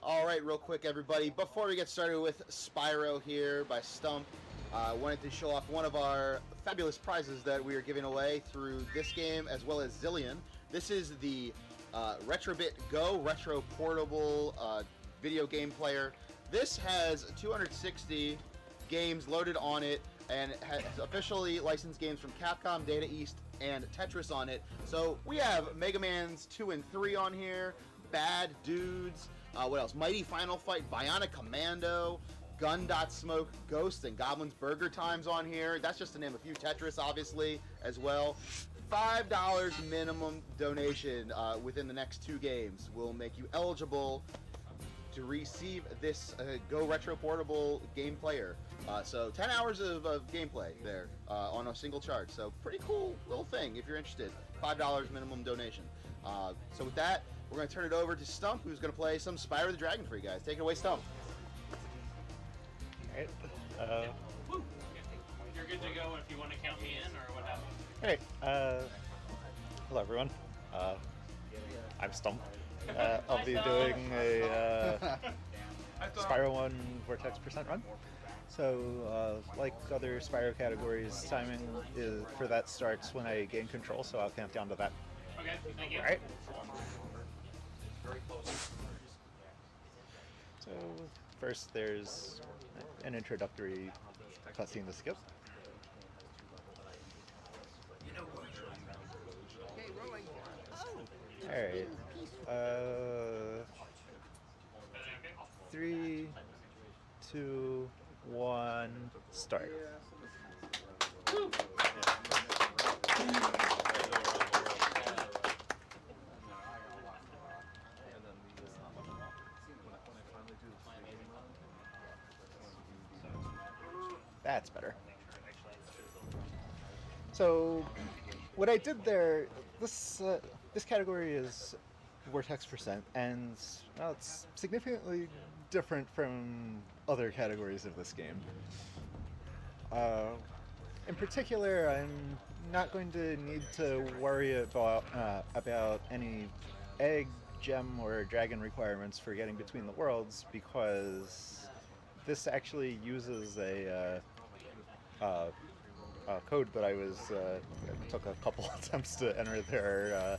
All right, real quick, everybody. Before we get started with Spyro here by Stump, I wanted to show off one of our fabulous prizes that we are giving away through this game as well as Zillion. This is the Retrobit Go Retro Portable video game player. This has 260 games loaded on it and has officially licensed games from Capcom, Data East, and Tetris on it. So we have Mega Man's 2 and 3 on here, Bad Dudes, what else? Mighty Final Fight, Bionic Commando, Gun.Smoke, Ghosts, and Goblins Burger Time's on here. That's just to name a few. Tetris, obviously, as well. $5 minimum donation within the next 2 games will make you eligible to receive this Go Retro Portable game player. So 10 hours of gameplay there on a single charge. So pretty cool little thing if you're interested. $5 minimum donation. So with that, we're going to turn it over to Stump, who's going to play some Spyro the Dragon for you guys. Take it away, Stump. Alright. You're good to go if you want to count me in, or what happens? Alright. Hello, everyone. I'm Stump. I'll be doing a Spyro 1 Vortex % run. So, like other Spyro categories, timing for that starts when I gain control, so I'll count down to that. Okay, thank you. Alright. So, first there's an introductory cutscene to skip. Alright. 3, 2, 1, start. That's better. So, what I did there, this category is Vortex %, and well, it's significantly different from other categories of this game. In particular, I'm not going to need to worry about any egg, gem, or dragon requirements for getting between the worlds, because this actually uses a code that I took a couple attempts to enter there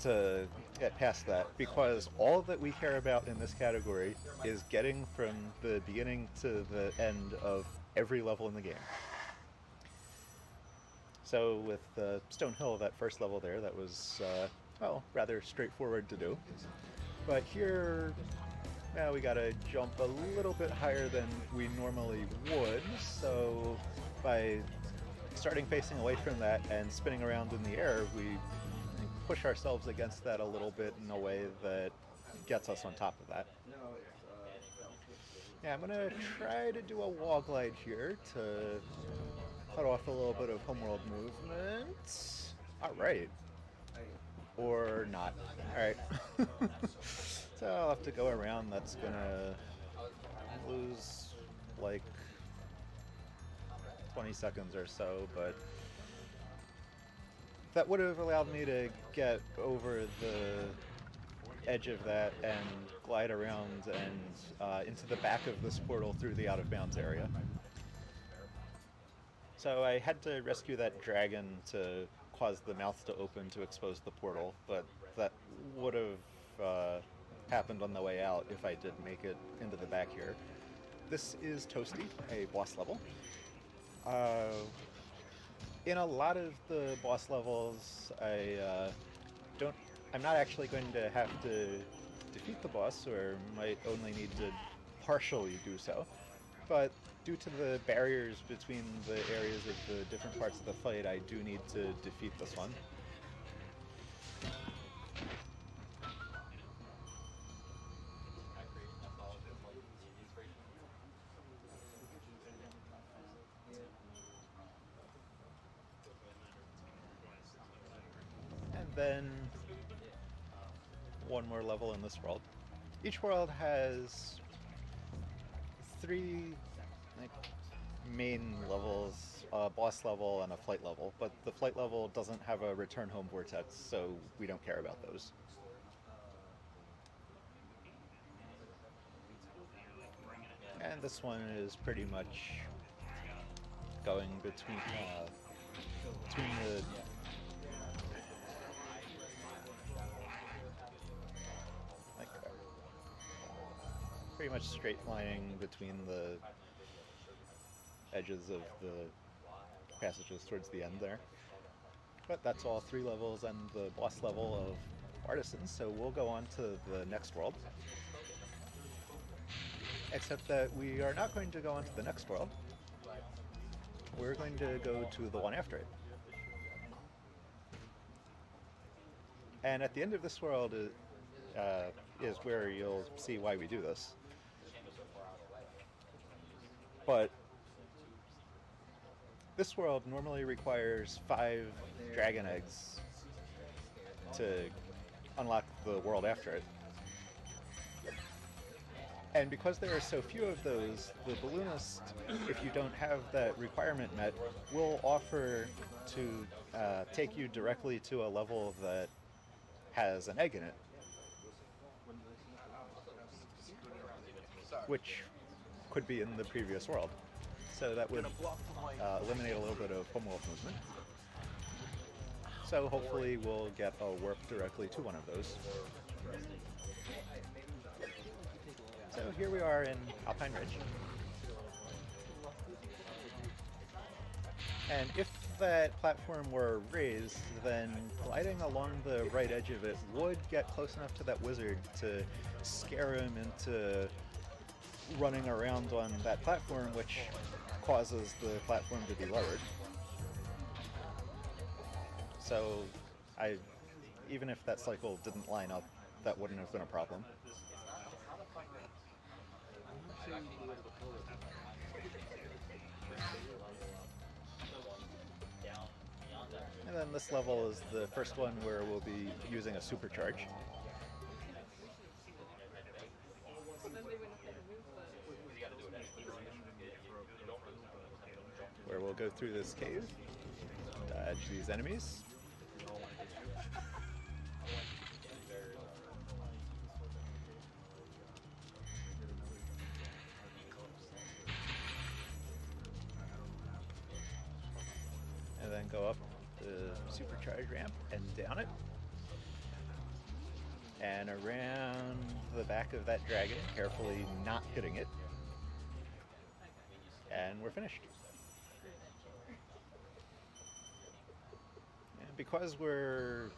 to get past that, because all that we care about in this category is getting from the beginning to the end of every level in the game. So with Stone Hill, that first level there, that was rather straightforward to do. But here, now we gotta jump a little bit higher than we normally would, so by starting facing away from that and spinning around in the air, we push ourselves against that a little bit in a way that gets us on top of that. Yeah, I'm gonna try to do a wall glide here to cut off a little bit of homeworld movement. Alright. Or not. Alright. So I'll have to go around. That's gonna lose like 20 seconds or so, but that would have allowed me to get over the edge of that and glide around and into the back of this portal through the out-of-bounds area. So I had to rescue that dragon to cause the mouth to open to expose the portal, but that would have happened on the way out if I did make it into the back here. This is Toasty, a boss level. In a lot of the boss levels, I'm not actually going to have to defeat the boss, or might only need to partially do so. But due to the barriers between the areas of the different parts of the fight, I do need to defeat this one. And then one more level in this world. Each world has 3 main levels, a boss level and a flight level, but the flight level doesn't have a return home vortex, so we don't care about those. And this one is pretty much going between the like pretty much straight lining between the edges of the passages towards the end there. But that's all 3 levels and the boss level of Artisans, so we'll go on to the next world. Except that we are not going to go on to the next world. We're going to go to the one after it. And at the end of this world is where you'll see why we do this. But this world normally requires 5 dragon eggs to unlock the world after it. And because there are so few of those, the balloonist, if you don't have that requirement met, will offer to take you directly to a level that has an egg in it. Which could be in the previous world. So that would eliminate a little bit of home world movement. So hopefully we'll get a warp directly to one of those. So here we are in Alpine Ridge. And if that platform were raised, then gliding along the right edge of it would get close enough to that wizard to scare him into running around on that platform, which causes the platform to be lowered. So even if that cycle didn't line up, that wouldn't have been a problem. And then this level is the first one where we'll be using a supercharge. Where we'll go through this cave, dodge these enemies. And then go up the supercharge ramp and down it. And around the back of that dragon, carefully not hitting it. And we're finished. And because we're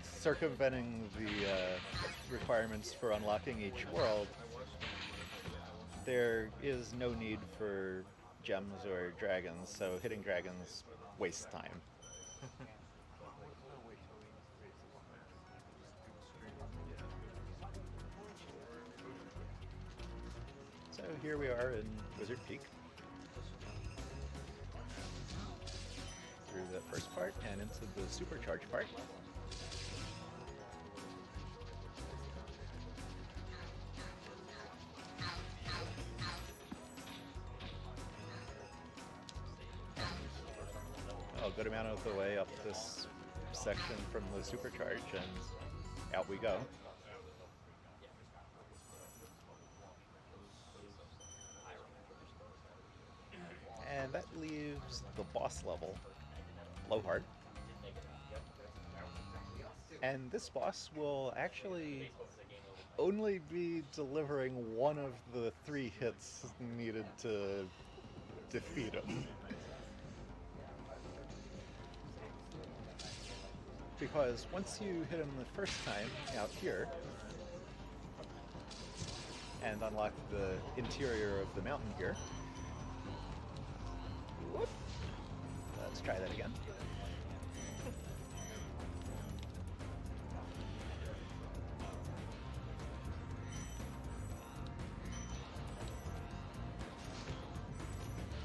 circumventing the requirements for unlocking each world, there is no need for gems or dragons, so hitting dragons wastes time. So here we are in Wizard Peak. Through the first part and into the supercharge part. A good amount of the way up this section from the supercharge, and out we go. And that leaves the boss level, Blowhard. And this boss will actually only be delivering one of the 3 hits needed to defeat him. Because once you hit him the first time out here and unlock the interior of the mountain here, whoop, let's try that again.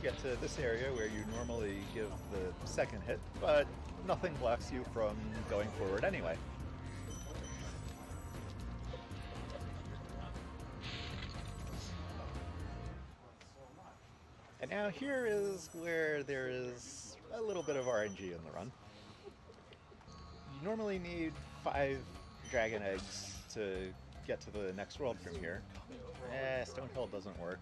Get to this area where you normally give the second hit, but nothing blocks you from going forward anyway. And now here is where there is a little bit of RNG in the run. You normally need 5 dragon eggs to get to the next world from here. Stonehill doesn't work.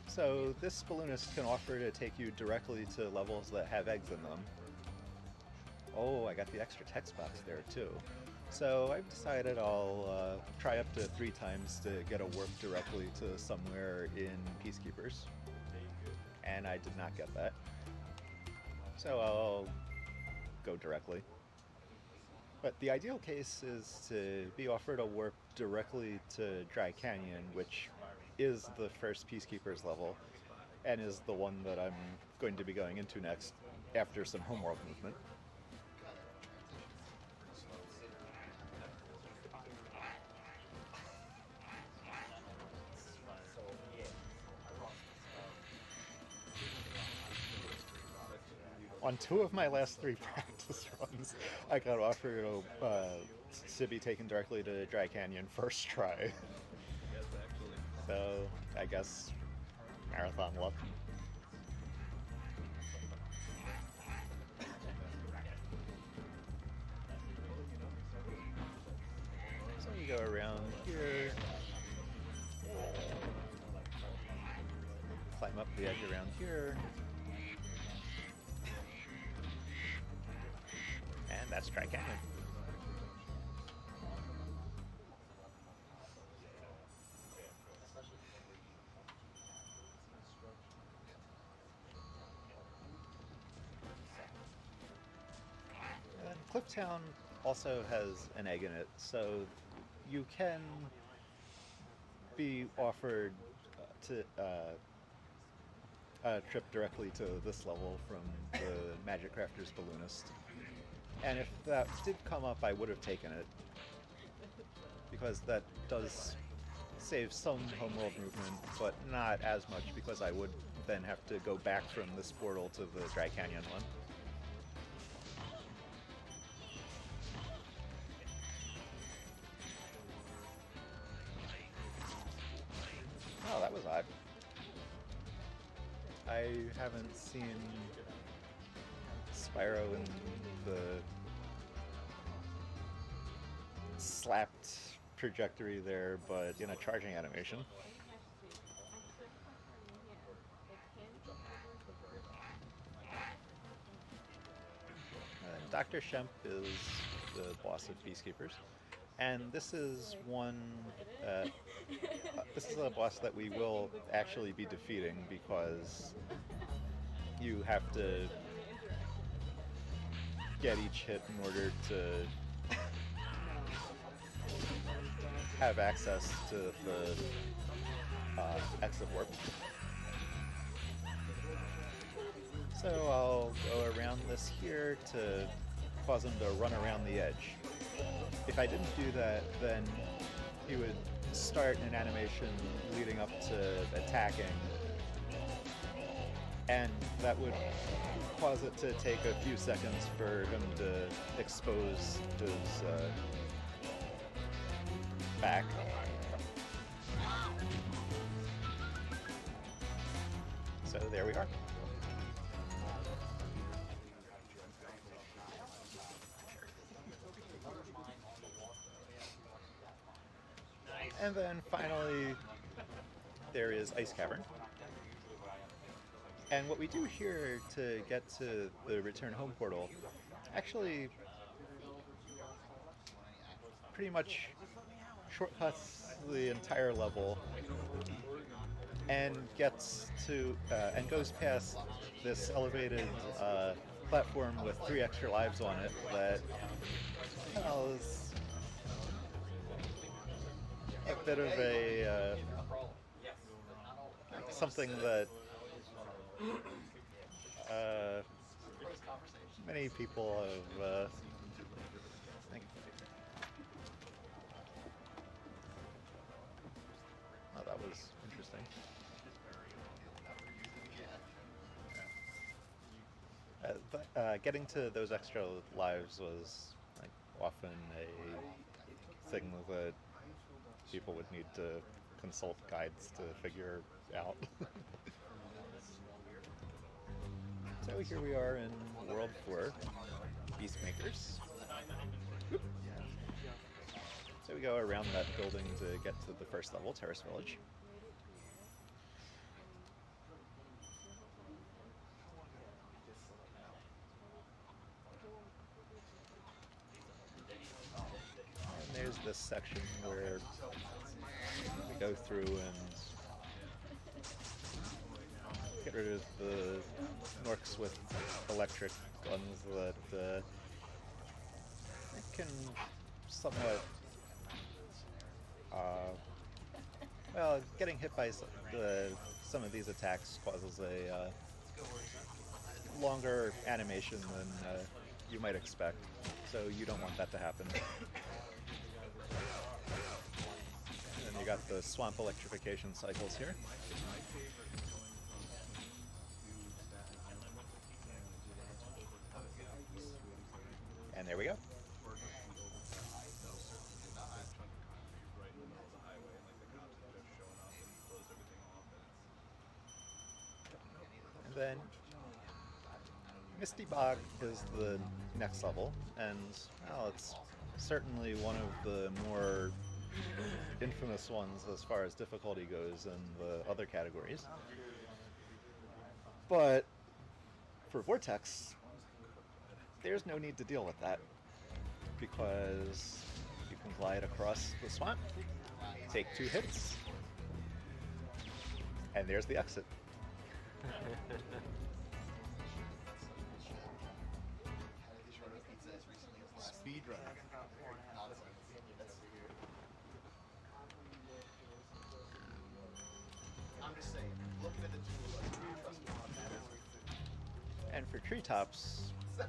So this balloonist can offer to take you directly to levels that have eggs in them. Oh, I got the extra text box there too. So I've decided I'll try up to 3 times to get a warp directly to somewhere in Peacekeepers. And I did not get that. So I'll go directly. But the ideal case is to be offered a warp directly to Dry Canyon, which is the first Peacekeepers level, and is the one that I'm going to be going into next after some homeworld movement. On 2 of my last 3 practice runs, I got offered to be taken directly to Dry Canyon first try. So, I guess marathon luck. So you go around here, climb up the edge around here, and that's Dry Canyon. And Clifftown also has an egg in it, so you can be offered a trip directly to this level from the Magic Crafter's Balloonist. And if that did come up, I would have taken it, because that does save some homeworld movement, but not as much, because I would then have to go back from this portal to the Dry Canyon one. Oh, that was odd. I haven't seen Spyro in the slapped trajectory there, but in a charging animation. Dr. Shemp is the boss of Peacekeepers, and this is one. This is a boss that we will actually be defeating, because you have to get each hit in order to have access to the exit warp. So I'll go around this here to cause him to run around the edge. If I didn't do that, then he would start an animation leading up to attacking, and that would cause it to take a few seconds for him to expose his back. So there we are. And then finally, there is Ice Cavern. And what we do here to get to the return home portal actually pretty much shortcuts the entire level and gets to and goes past this elevated platform with 3 extra lives on it that is a bit of a something that many people have oh, that was interesting. But getting to those extra lives was like often a thing that people would need to consult guides to figure out. So here we are in World 4, Beastmakers. So we go around that building to get to the first level, Terrace Village. And there's this section where we go through and get rid of the Norks with electric guns that can somewhat well, getting hit by some of these attacks causes a longer animation than you might expect, so you don't want that to happen. And you got the swamp electrification cycles here. And there we go. And then Misty Bog is the next level, and well, it's certainly one of the more infamous ones as far as difficulty goes in the other categories. But for Vortex, there's no need to deal with that, because you can glide across the swamp, take 2 hits, and there's the exit. Speedrun. I'm just saying, looking at the two of us, And for treetops, I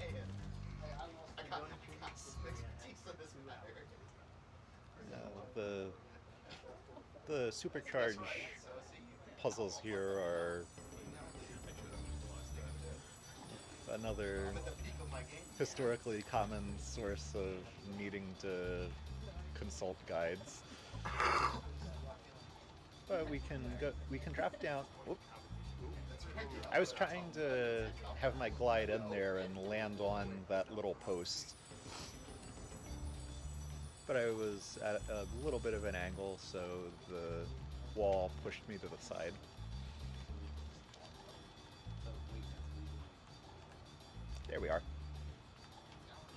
got expertise on this matter. the supercharge puzzles here are another historically common source of needing to consult guides. But we can drop down. Whoop. I was trying to have my glide in there and land on that little post, but I was at a little bit of an angle, so the wall pushed me to the side. There we are.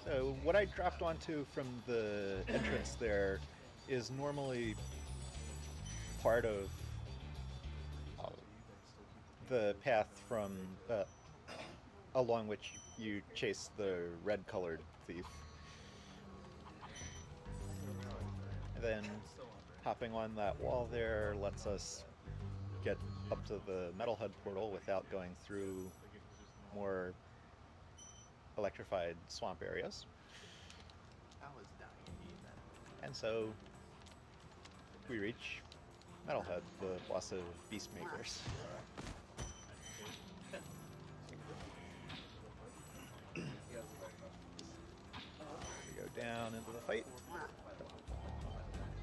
So what I dropped onto from the entrance there is normally part of the path from along which you chase the red-colored thief. And then hopping on that wall there lets us get up to the Metalhead portal without going through more electrified swamp areas. And so we reach Metalhead, the boss of Beastmakers. We go down into the fight.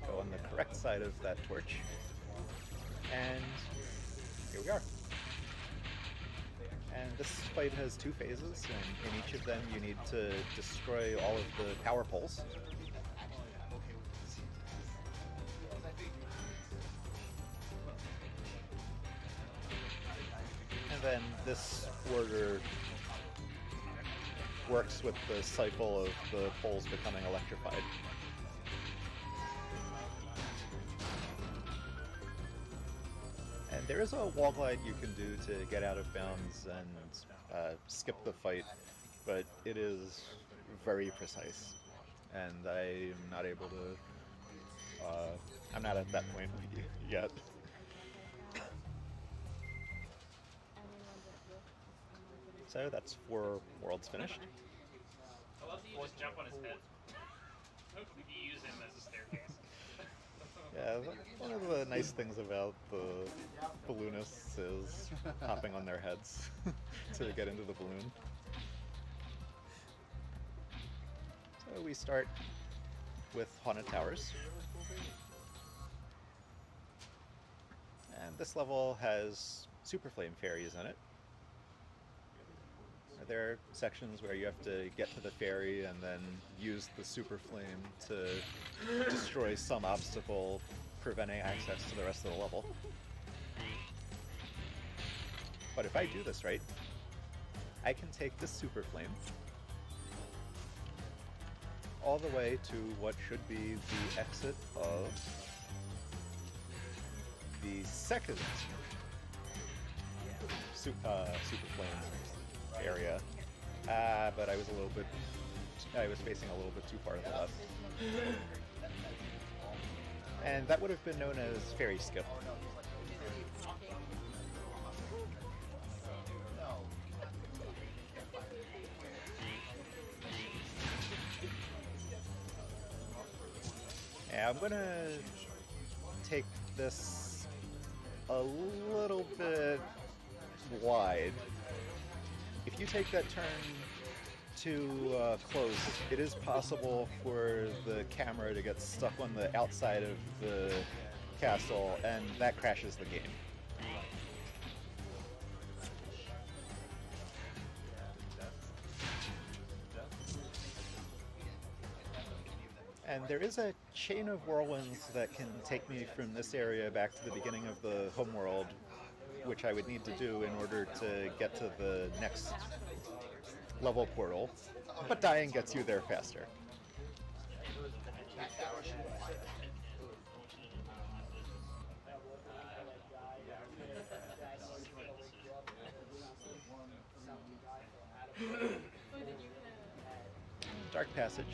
Go on the correct side of that torch. And here we are. And this fight has 2 phases, and in each of them you need to destroy all of the power poles. And then this order works with the cycle of the poles becoming electrified. And there is a wall glide you can do to get out of bounds and skip the fight, but it is very precise, and I'm not able to, I'm not at that point yet. So that's 4 worlds finished. I love that you just jump on his head. You use him as a staircase. Yeah, one of the nice things about the balloonists is hopping on their heads to get into the balloon. So we start with Haunted Towers. And this level has Super Flame Fairies in it. There are sections where you have to get to the ferry and then use the super flame to destroy some obstacle preventing access to the rest of the level. But if I do this right, I can take this super flame all the way to what should be the exit of the second super flame area. But I was facing a little bit too far to the left. And that would have been known as Fairy Skip. Yeah, I'm gonna take this a little bit wide. If you take that turn too close, it is possible for the camera to get stuck on the outside of the castle, and that crashes the game. And there is a chain of whirlwinds that can take me from this area back to the beginning of the homeworld, which I would need to do in order to get to the next level portal, but dying gets you there faster. Dark Passage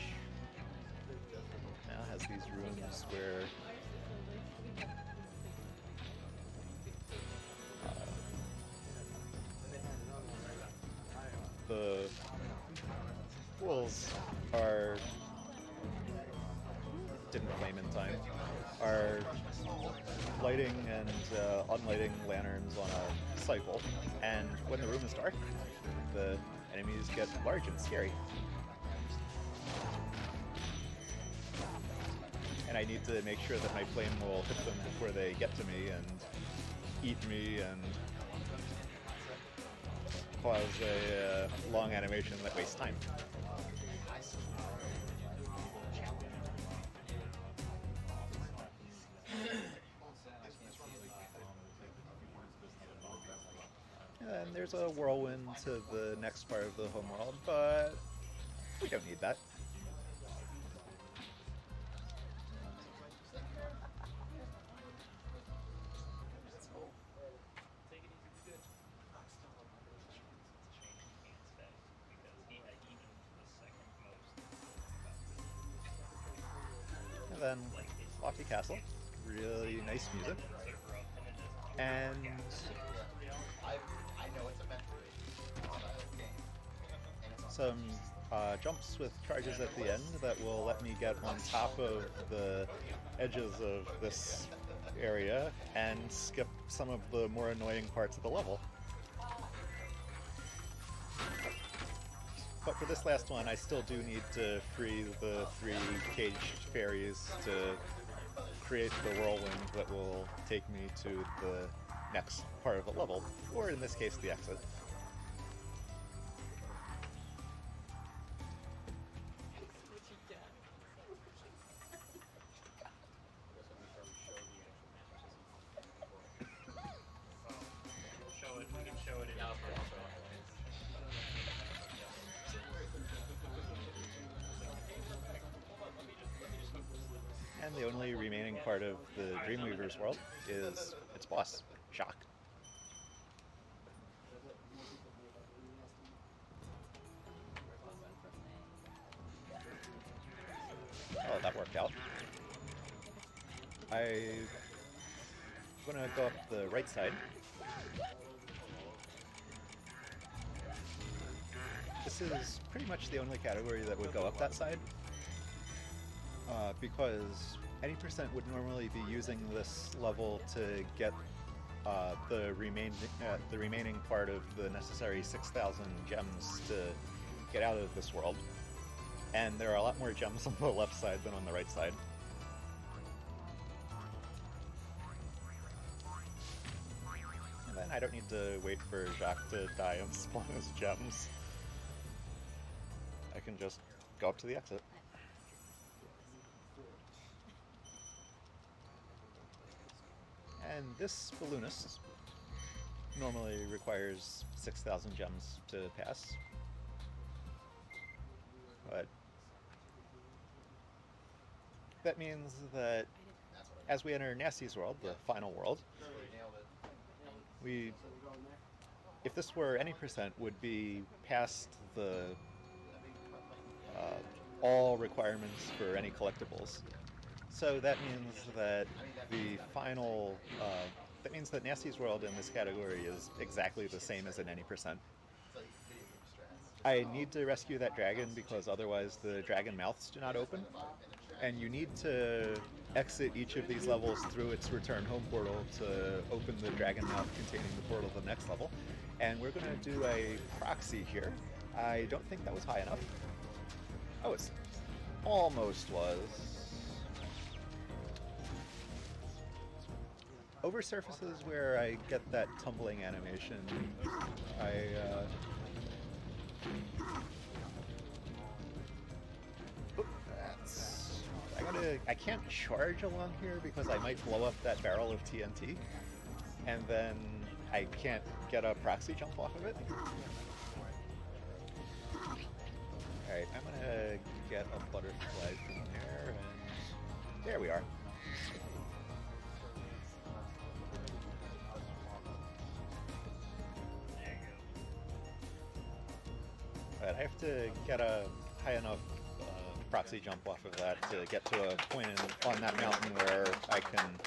now has these rooms where the fools didn't flame in time, are lighting and unlighting lanterns on a cycle, and when the room is dark, the enemies get large and scary. And I need to make sure that my flame will hit them before they get to me and eat me and cause a long animation that wastes time. And there's a whirlwind to the next part of the homeworld, but we don't need that. Then Lofty Castle, really nice music, and some jumps with charges at the end that will let me get on top of the edges of this area and skip some of the more annoying parts of the level. But for this last one, I still do need to free the 3 caged fairies to create the whirlwind that will take me to the next part of the level, or in this case, the exit. We can show it in And the only remaining part of the Dreamweaver's world is its boss, Shock. Oh, that worked out. I'm gonna go up the right side. This is pretty much the only category that would go up that side. Because any percent would normally be using this level to get the remaining part of the necessary 6,000 gems to get out of this world. And there are a lot more gems on the left side than on the right side. And then I don't need to wait for Jacques to die and spawn his gems. can just go up to the exit. And this balloonist normally requires 6,000 gems to pass. But that means that as we enter Nasty's world, the final world, if this were any percent, would be past the all requirements for any collectibles. So that means that the final, that means that Nasty's world in this category is exactly the same as in any percent. I need to rescue that dragon because otherwise the dragon mouths do not open. And you need to exit each of these levels through its return home portal to open the dragon mouth containing the portal to the next level. And we're going to do a proxy here. I don't think that was high enough. Oh, it almost was. Over surfaces where I get that tumbling animation, I can't charge along here because I might blow up that barrel of TNT, and then I can't get a proxy jump off of it. Alright, I'm gonna get a butterfly from there, and there we are. But I have to get a high enough proxy jump off of that to get to a point on that mountain where I can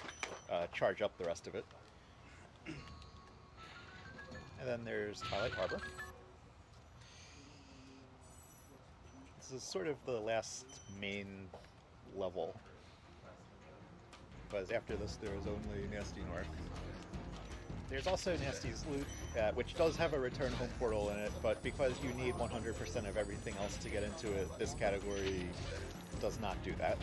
charge up the rest of it. And then there's Twilight Harbor. This is sort of the last main level, because after this there is only Nasty North. There's also Nasty's Loot, which does have a return home portal in it, but because you need 100% of everything else to get into it, this category does not do that.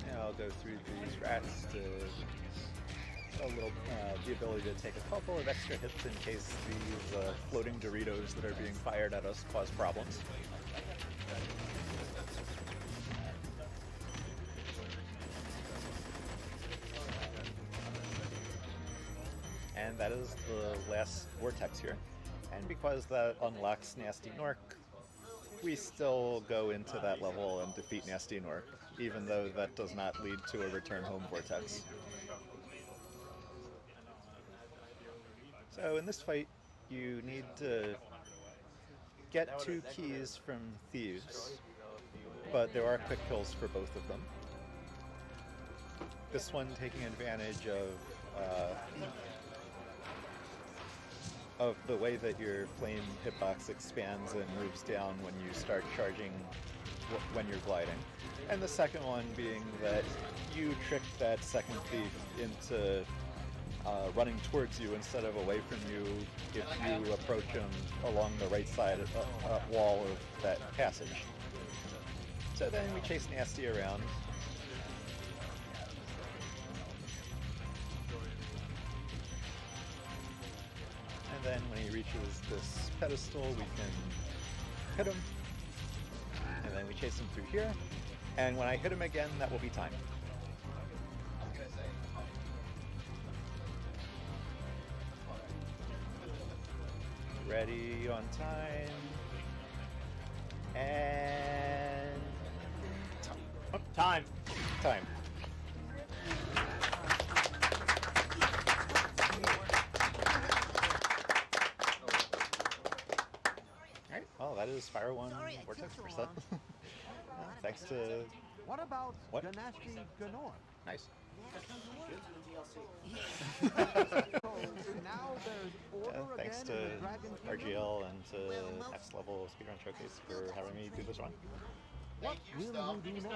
And I'll go through these rats to the ability to take a couple of extra hits in case these floating Doritos that are being fired at us cause problems. And that is the last Vortex here. And because that unlocks Nasty Nork, we still go into that level and defeat Nasty Nork, even though that does not lead to a return home Vortex. So in this fight, you need to get 2 keys from thieves, but there are quick kills for both of them. This one taking advantage of the way that your flame hitbox expands and moves down when you start charging when you're gliding. And the second one being that you trick that second thief into running towards you instead of away from you if you approach him along the right side wall of that passage. So then we chase Nasty around. And then when he reaches this pedestal, we can hit him. And then we chase him through here. And when I hit him again, that will be time. Ready, on time, and time. Time. Alright, well that is Spyro 1 Vortex percent. Thanks to... What about What? Ganasty Ganor? Nice. Now there's order Thanks again to in the Dragon's RGL and to Next Level Speedrun Showcase for having me do this run. What will you do next?